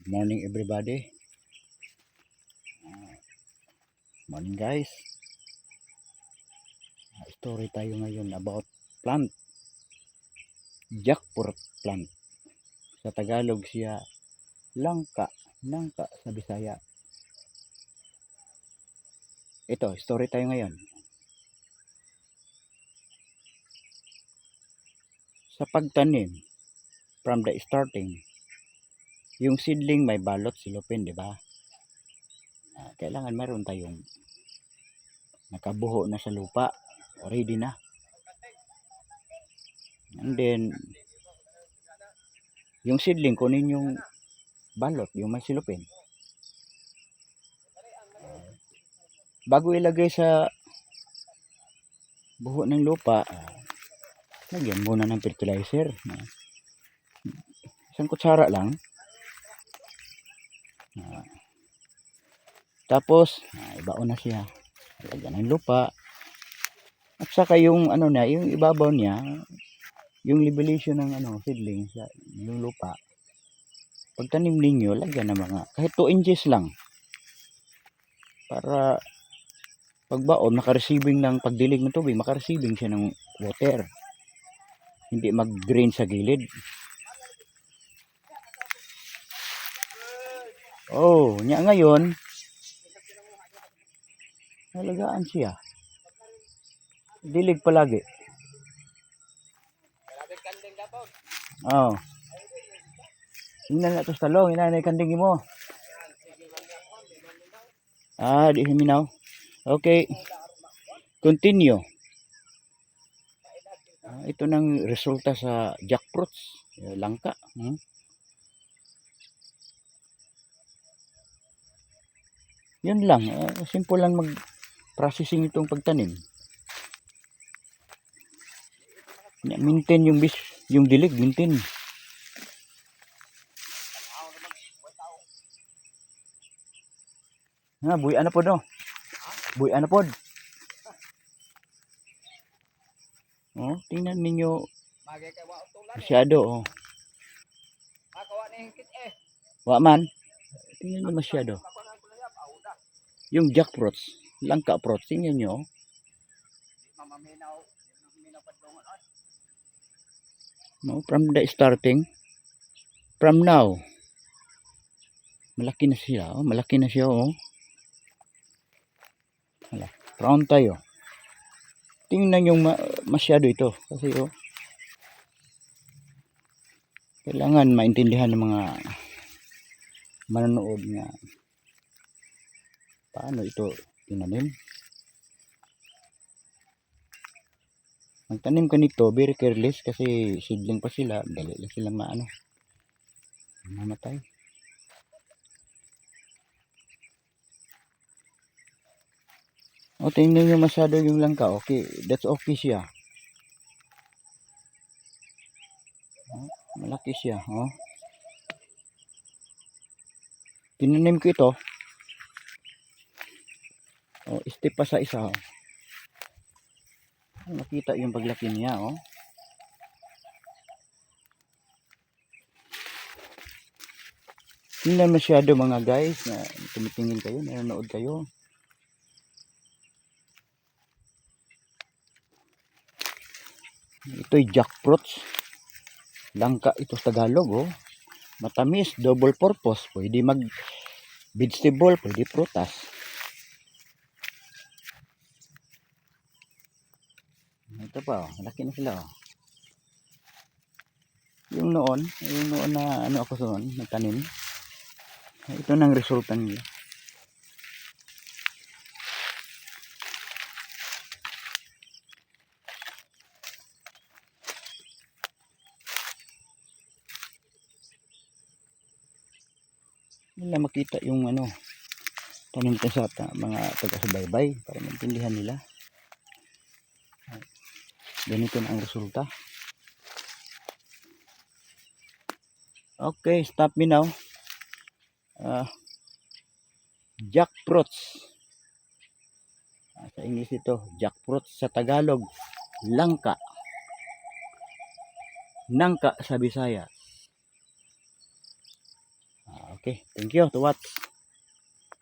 Good morning everybody. Morning guys. Story tayo ngayon about plant. Jackfruit plant. Sa Tagalog siya langka. Langka sa Bisaya. Ito, story tayo ngayon. Sa pagtanim, from the starting, yung seedling may balot silopin, di ba? Kailangan meron tayong nakabuho na sa lupa. Ready na. And then, yung seedling, kunin yung balot, yung may silopin. Bago ilagay sa buho ng lupa, lagyan muna ng fertilizer. Isang kutsara lang. Tapos, ibaon na siya. Lagyan ng lupa. At saka yung ano na, yung ibabaw niya, yung libelation ng seedling sa yung lupa. Pagtanim ninyo, lagyan ng mga kahit 2 inches lang. Para pagbaon, maka-receiving ng pagdilig ng tubig, maka-receiving siya ng water. Hindi mag-drain sa gilid. Oh, niya ngayon, nalagaan siya. Dilig palagi. Oh. Tingnan na ito sa talong, inanay kanding mo. Di minaw. Okay. Continue. Ito nang resulta sa jackfruits. Langka. Yun lang. Simple lang mag-processing itong pagtanim. Maintain yung dilig. Maintain. Buhay na po no. Buhay na po. Tingnan ninyo. Masyado. Wa man. Tingnan nyo masyado. Yung jackfruits. Langka fruits. Tingnan nyo. From the starting. From now. Malaki na siya. Malaki na siya. Round tayo. Tingnan yung masyado ito. Kasi kailangan maintindihan ng mga manonood nga paano ito tinanim. Magtanim ka nito, very careless kasi seedling pa sila, dali lang silang mamatay. Tingnan nyo masyado yung langka. Okay, that's okay siya. Malaki siya. Tinanim ko ito. Step pa sa isa. Nakita yung paglaki niya. Tingnan masyado mga guys na tumitingin kayo, nanonood kayo. Ito'y jackfruits. Langka ito sa Tagalog. Matamis, double purpose. Pwede mag vegetable, pwede prutas. Ito pa, malaki na sila. Yung noon na ako noon, nagtanim. Ito nang resulta nila. Nila makita yung tanim ko sa mga taga-subaybay para maintindihan nila. Ganito na ang resulta. Okay, stop me now. Jackfruits. Sa English ito, jackfruits. Sa Tagalog, langka. Nangka sa Bisaya. Okay, thank you to watch.